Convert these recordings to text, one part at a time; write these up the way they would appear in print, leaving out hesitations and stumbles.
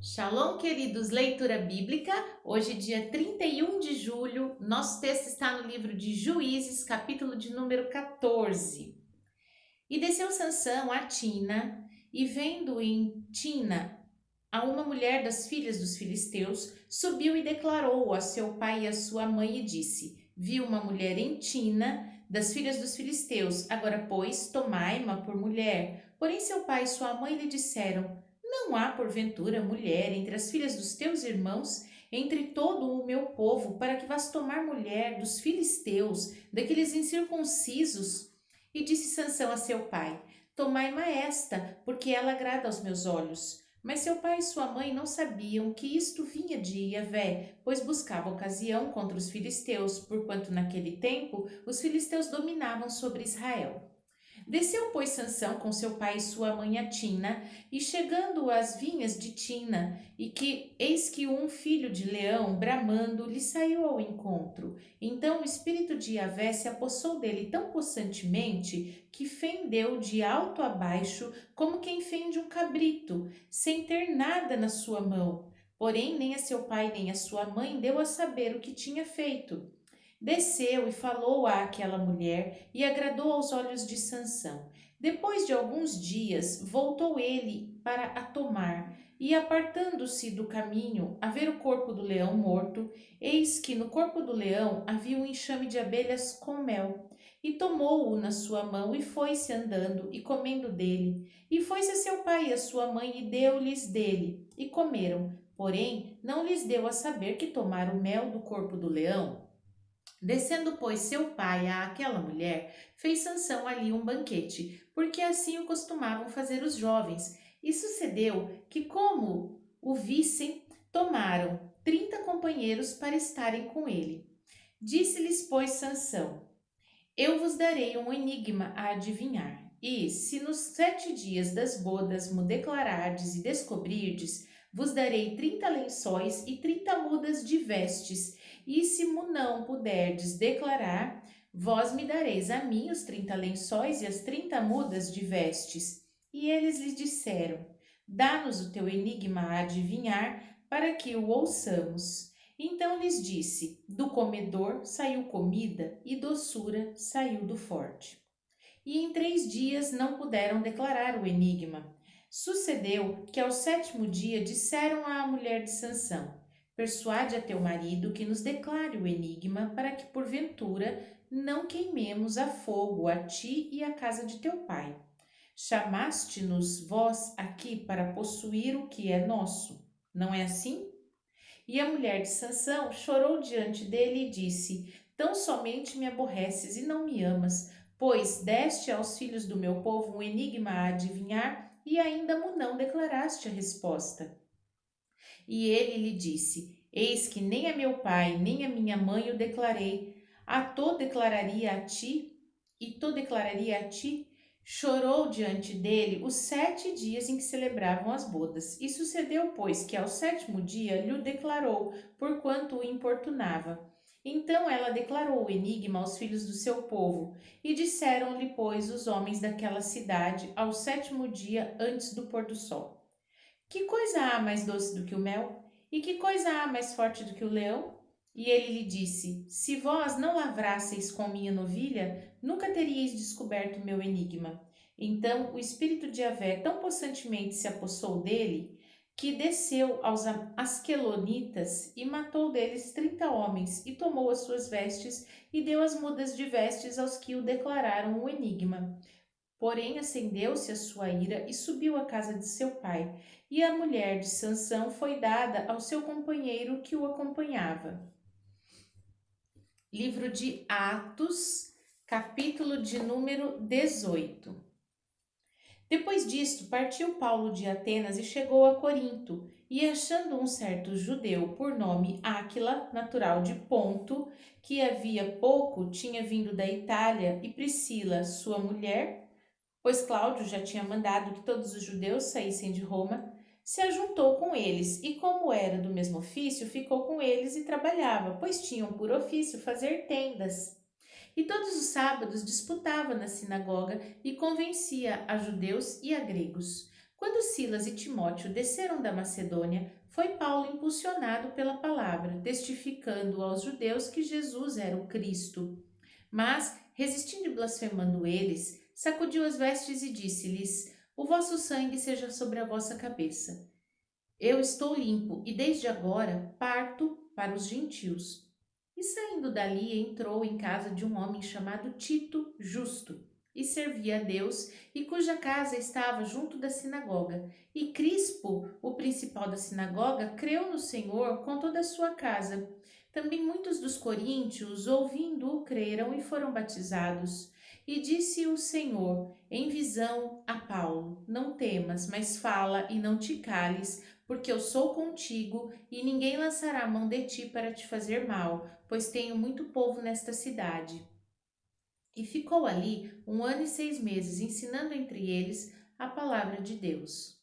Shalom, queridos, leitura bíblica. Hoje, dia 31 de julho, nosso texto está no livro de Juízes, capítulo de número 14. E desceu Sansão a Tina, e vendo em Tina a uma mulher das filhas dos filisteus, subiu e declarou a seu pai e a sua mãe e disse: Vi uma mulher em Tina, das filhas dos filisteus, agora, pois, tomai-ma por mulher. Porém, seu pai e sua mãe lhe disseram: Não há, porventura, mulher entre as filhas dos teus irmãos, entre todo o meu povo, para que vás tomar mulher dos filisteus, daqueles incircuncisos? E disse Sansão a seu pai: Tomai-ma esta, porque ela agrada aos meus olhos. Mas seu pai e sua mãe não sabiam que isto vinha de Iavé, pois buscava ocasião contra os filisteus, porquanto naquele tempo os filisteus dominavam sobre Israel. Desceu, pois, Sansão com seu pai e sua mãe a Tina, e chegando às vinhas de Tina, eis que um filho de leão, bramando, lhe saiu ao encontro. Então o espírito de Yahvé se apossou dele tão possantemente que fendeu de alto a baixo, como quem fende um cabrito, sem ter nada na sua mão. Porém, nem a seu pai nem a sua mãe deu a saber o que tinha feito. Desceu e falou àquela mulher e agradou aos olhos de Sansão. Depois de alguns dias, voltou ele para a tomar, e apartando-se do caminho, a ver o corpo do leão morto, eis que no corpo do leão havia um enxame de abelhas com mel. E tomou-o na sua mão e foi-se andando e comendo dele. E foi-se a seu pai e a sua mãe e deu-lhes dele, e comeram. Porém, não lhes deu a saber que tomaram o mel do corpo do leão. Descendo, pois, seu pai àquela mulher, fez Sansão ali um banquete, porque assim o costumavam fazer os jovens. E sucedeu que, como o vissem, tomaram 30 companheiros para estarem com ele. Disse-lhes, pois, Sansão: Eu vos darei um enigma a adivinhar. E, se nos 7 dias das bodas mo declarardes e descobrirdes, vos darei 30 lençóis e 30 mudas de vestes. E se mo não puderdes declarar, vós me dareis a mim os 30 lençóis e as 30 mudas de vestes. E eles lhe disseram: Dá-nos o teu enigma a adivinhar, para que o ouçamos. Então lhes disse: Do comedor saiu comida, e doçura saiu do forte. E em 3 dias não puderam declarar o enigma. Sucedeu que ao 7º dia disseram à mulher de Sansão: Persuade a teu marido que nos declare o enigma, para que porventura não queimemos a fogo a ti e a casa de teu pai. Chamaste-nos vós aqui para possuir o que é nosso. Não é assim? E a mulher de Sansão chorou diante dele e disse: Tão somente me aborreces e não me amas, pois deste aos filhos do meu povo um enigma a adivinhar e ainda mo não declaraste a resposta. E ele lhe disse: Eis que nem a meu pai, nem a minha mãe o declarei. A to declararia a ti, e to declararia a ti. Chorou diante dele os 7 dias em que celebravam as bodas. E sucedeu, pois, que ao 7º dia lhe o declarou, porquanto o importunava. Então ela declarou o enigma aos filhos do seu povo, e disseram-lhe, pois, os homens daquela cidade, ao 7º dia antes do pôr do sol: Que coisa há mais doce do que o mel? E que coisa há mais forte do que o leão? E ele lhe disse: Se vós não lavrasseis com minha novilha, nunca teríeis descoberto o meu enigma. Então o espírito de Yahvé tão possantemente se apossou dele, que desceu aos Asquelonitas e matou deles 30 homens, e tomou as suas vestes, e deu as mudas de vestes aos que o declararam o enigma. Porém, acendeu-se a sua ira e subiu à casa de seu pai, e a mulher de Sansão foi dada ao seu companheiro que o acompanhava. Livro de Atos, capítulo de número 18. Depois disto, partiu Paulo de Atenas e chegou a Corinto, e achando um certo judeu por nome Áquila, natural de Ponto, que havia pouco tinha vindo da Itália, e Priscila, sua mulher, pois Cláudio já tinha mandado que todos os judeus saíssem de Roma, se ajuntou com eles e, como era do mesmo ofício, ficou com eles e trabalhava, pois tinham por ofício fazer tendas. E todos os sábados disputava na sinagoga e convencia a judeus e a gregos. Quando Silas e Timóteo desceram da Macedônia, foi Paulo impulsionado pela palavra, testificando aos judeus que Jesus era o Cristo. Mas, resistindo e blasfemando eles, sacudiu as vestes e disse-lhes: O vosso sangue seja sobre a vossa cabeça. Eu estou limpo e desde agora parto para os gentios. E saindo dali, entrou em casa de um homem chamado Tito Justo, e servia a Deus, e cuja casa estava junto da sinagoga. E Crispo, o principal da sinagoga, creu no Senhor com toda a sua casa. Também muitos dos coríntios, ouvindo-o, creram e foram batizados. E disse o Senhor, em visão a Paulo: Não temas, mas fala e não te cales, porque eu sou contigo, e ninguém lançará a mão de ti para te fazer mal, pois tenho muito povo nesta cidade. E ficou ali 1 ano e 6 meses, ensinando entre eles a palavra de Deus.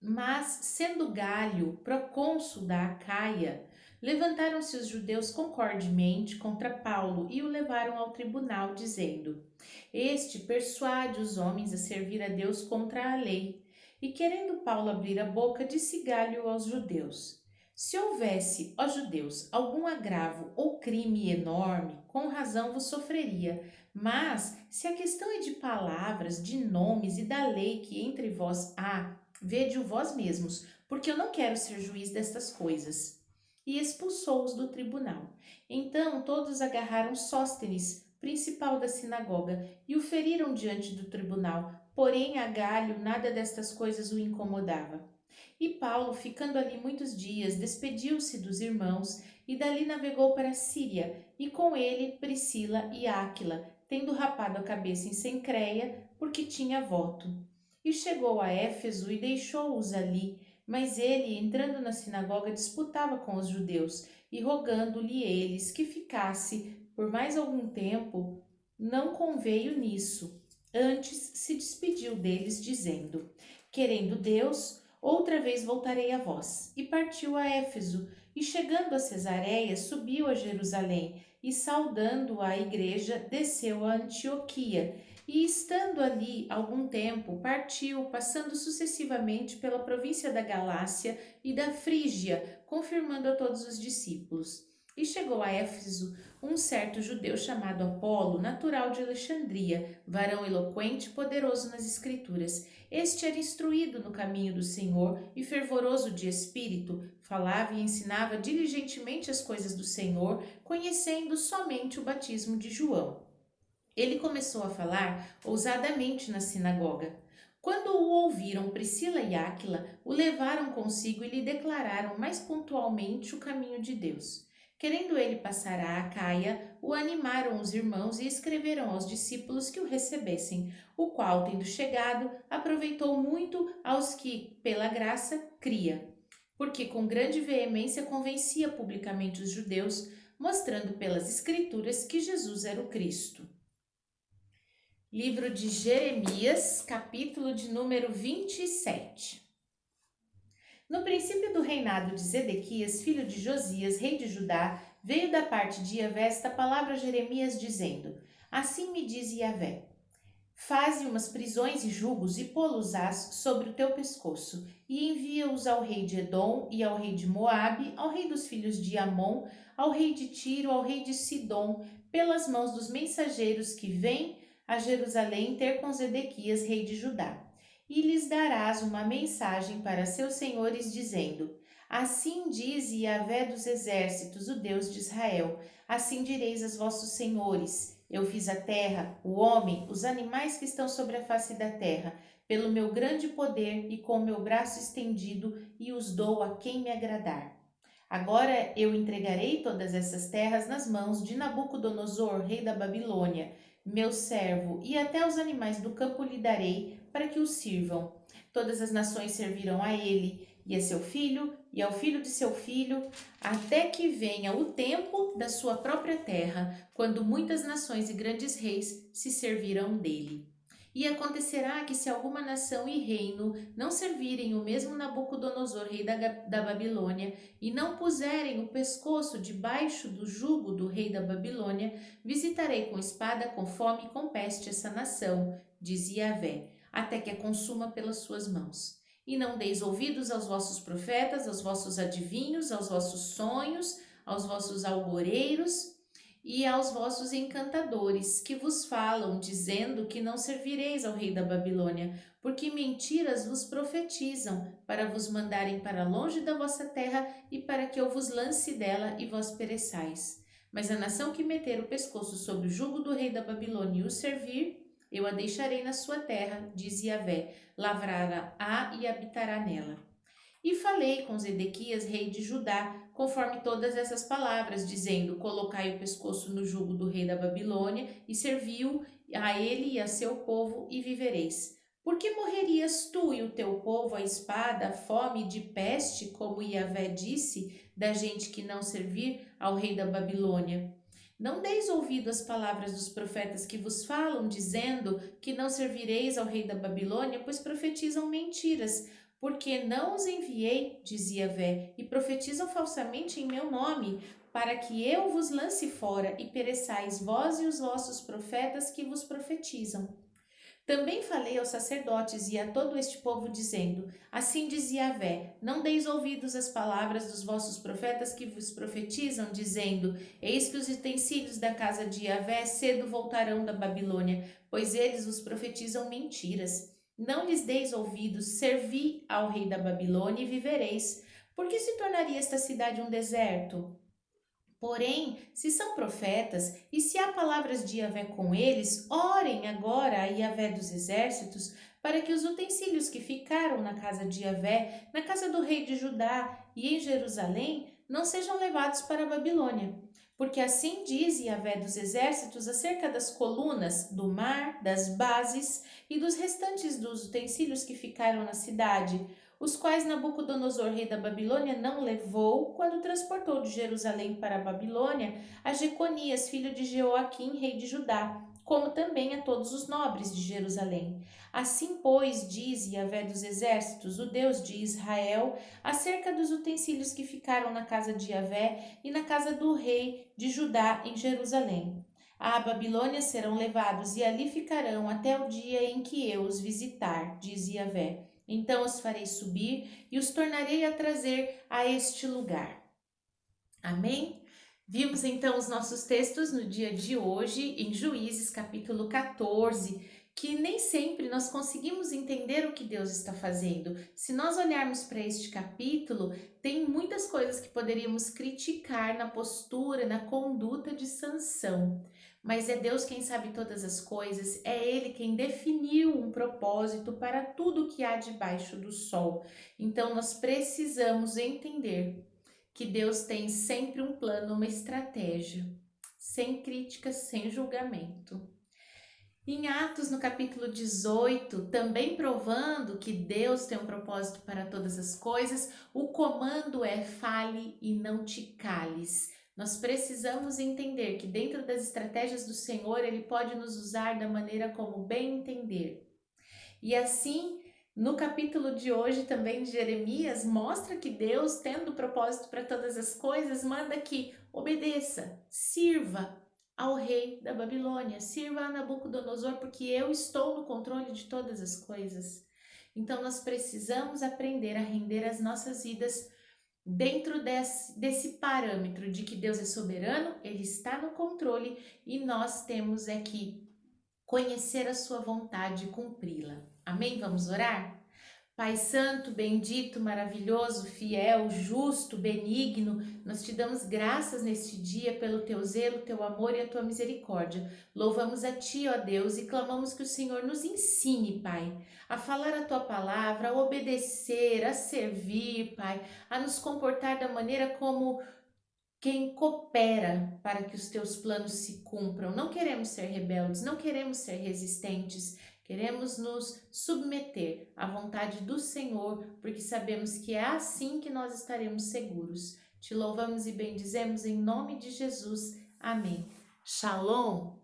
Mas, sendo Galho procônsul da Acaia, levantaram-se os judeus concordemente contra Paulo e o levaram ao tribunal, dizendo: Este persuade os homens a servir a Deus contra a lei. E querendo Paulo abrir a boca, disse Galho aos judeus: Se houvesse, ó judeus, algum agravo ou crime enorme, com razão vos sofreria. Mas, se a questão é de palavras, de nomes e da lei que entre vós há, vede-o vós mesmos, porque eu não quero ser juiz destas coisas. E expulsou-os do tribunal. Então todos agarraram Sóstenes, principal da sinagoga, e o feriram diante do tribunal. Porém, a Galho nada destas coisas o incomodava. E Paulo, ficando ali muitos dias, despediu-se dos irmãos e dali navegou para a Síria, e com ele Priscila e Áquila, tendo rapado a cabeça em Cencreia, porque tinha voto. E chegou a Éfeso e deixou-os ali, mas ele, entrando na sinagoga, disputava com os judeus, e rogando-lhe eles que ficasse por mais algum tempo, não conveio nisso. Antes se despediu deles, dizendo: Querendo Deus, outra vez voltarei a vós. E partiu a Éfeso, e chegando a Cesareia, subiu a Jerusalém, e saudando a igreja, desceu a Antioquia. E estando ali algum tempo, partiu, passando sucessivamente pela província da Galácia e da Frígia, confirmando a todos os discípulos. E chegou a Éfeso um certo judeu chamado Apolo, natural de Alexandria, varão eloquente e poderoso nas Escrituras. Este era instruído no caminho do Senhor e fervoroso de espírito, falava e ensinava diligentemente as coisas do Senhor, conhecendo somente o batismo de João. Ele começou a falar ousadamente na sinagoga. Quando o ouviram, Priscila e Áquila o levaram consigo e lhe declararam mais pontualmente o caminho de Deus. Querendo ele passar a Acaia, o animaram os irmãos e escreveram aos discípulos que o recebessem, o qual, tendo chegado, aproveitou muito aos que, pela graça, cria, porque com grande veemência convencia publicamente os judeus, mostrando pelas Escrituras que Jesus era o Cristo. Livro de Jeremias, capítulo de número 27. No princípio do reinado de Zedequias, filho de Josias, rei de Judá, veio da parte de Yahvé esta palavra a Jeremias, dizendo: Assim me diz Yahvé: Faze umas prisões e julgos e pô-los-ás sobre o teu pescoço, e envia-os ao rei de Edom e ao rei de Moabe, ao rei dos filhos de Amon, ao rei de Tiro, ao rei de Sidom, pelas mãos dos mensageiros que vêm a Jerusalém ter com Zedequias, rei de Judá. E lhes darás uma mensagem para seus senhores, dizendo: Assim diz Yahvé dos exércitos, o Deus de Israel: Assim direis aos vossos senhores: Eu fiz a terra, o homem, os animais que estão sobre a face da terra, pelo meu grande poder e com o meu braço estendido, e os dou a quem me agradar. Agora eu entregarei todas essas terras nas mãos de Nabucodonosor, rei da Babilônia, meu servo, e até os animais do campo lhe darei para que o sirvam. Todas as nações servirão a ele, e a seu filho, e ao filho de seu filho, até que venha o tempo da sua própria terra, quando muitas nações e grandes reis se servirão dele. E acontecerá que se alguma nação e reino não servirem o mesmo Nabucodonosor, rei da Babilônia, e não puserem o pescoço debaixo do jugo do rei da Babilônia, visitarei com espada, com fome e com peste essa nação, diz Yahvé. até que a consuma pelas suas mãos. E não deis ouvidos aos vossos profetas, aos vossos adivinhos, aos vossos sonhos, aos vossos algoreiros e aos vossos encantadores, que vos falam, dizendo que não servireis ao rei da Babilônia, porque mentiras vos profetizam, para vos mandarem para longe da vossa terra e para que eu vos lance dela e vós pereçais. Mas a nação que meter o pescoço sob o jugo do rei da Babilônia e o servir, eu a deixarei na sua terra, diz Yahvé, lavrará e habitará nela. E falei com Zedequias, rei de Judá, conforme todas essas palavras, dizendo: colocai o pescoço no jugo do rei da Babilônia e serviu a ele e a seu povo e vivereis. Por que morrerias tu e o teu povo a espada, a fome, de peste, como Yahvé disse, da gente que não servir ao rei da Babilônia? Não deis ouvido às palavras dos profetas que vos falam, dizendo que não servireis ao rei da Babilônia, pois profetizam mentiras. Porque não os enviei, dizia Yahvé, e profetizam falsamente em meu nome, para que eu vos lance fora e pereçais vós e os vossos profetas que vos profetizam. Também falei aos sacerdotes e a todo este povo, dizendo: assim dizia Yahvé, não deis ouvidos às palavras dos vossos profetas que vos profetizam, dizendo: eis que os utensílios da casa de Yahvé cedo voltarão da Babilônia, pois eles vos profetizam mentiras. Não lhes deis ouvidos, servi ao rei da Babilônia e vivereis. Por que se tornaria esta cidade um deserto? Porém, se são profetas, e se há palavras de Yahvé com eles, orem agora a Yahvé dos exércitos, para que os utensílios que ficaram na casa de Yahvé, na casa do rei de Judá e em Jerusalém, não sejam levados para a Babilônia. Porque assim diz Yahvé dos exércitos acerca das colunas, do mar, das bases e dos restantes dos utensílios que ficaram na cidade, os quais Nabucodonosor, rei da Babilônia, não levou quando transportou de Jerusalém para a Babilônia a Jeconias, filho de Jeoaquim, rei de Judá, como também a todos os nobres de Jerusalém. Assim, pois, diz Yahvé dos exércitos, o Deus de Israel, acerca dos utensílios que ficaram na casa de Yahvé e na casa do rei de Judá em Jerusalém. À Babilônia serão levados e ali ficarão até o dia em que eu os visitar, diz Yahvé. Então os farei subir e os tornarei a trazer a este lugar. Amém? Vimos então os nossos textos no dia de hoje, em Juízes, capítulo 14, que nem sempre nós conseguimos entender o que Deus está fazendo. Se nós olharmos para este capítulo, tem muitas coisas que poderíamos criticar na postura, na conduta de Sansão. Mas é Deus quem sabe todas as coisas, é Ele quem definiu um propósito para tudo que há debaixo do sol. Então nós precisamos entender que Deus tem sempre um plano, uma estratégia, sem críticas, sem julgamento. Em Atos, no capítulo 18, também provando que Deus tem um propósito para todas as coisas, o comando é: fale e não te cales. Nós precisamos entender que dentro das estratégias do Senhor, Ele pode nos usar da maneira como bem entender. E assim, no capítulo de hoje também de Jeremias, mostra que Deus, tendo propósito para todas as coisas, manda que obedeça, sirva ao rei da Babilônia, sirva a Nabucodonosor, porque eu estou no controle de todas as coisas. Então nós precisamos aprender a render as nossas vidas dentro desse parâmetro de que Deus é soberano, Ele está no controle e nós temos que conhecer a sua vontade e cumpri-la. Amém? Vamos orar? Pai Santo, bendito, maravilhoso, fiel, justo, benigno, nós te damos graças neste dia pelo teu zelo, teu amor e a tua misericórdia. Louvamos a ti, ó Deus, e clamamos que o Senhor nos ensine, Pai, a falar a tua palavra, a obedecer, a servir, Pai, a nos comportar da maneira como quem coopera para que os teus planos se cumpram. Não queremos ser rebeldes, não queremos ser resistentes, queremos nos submeter à vontade do Senhor, porque sabemos que é assim que nós estaremos seguros. Te louvamos e bendizemos em nome de Jesus. Amém. Shalom.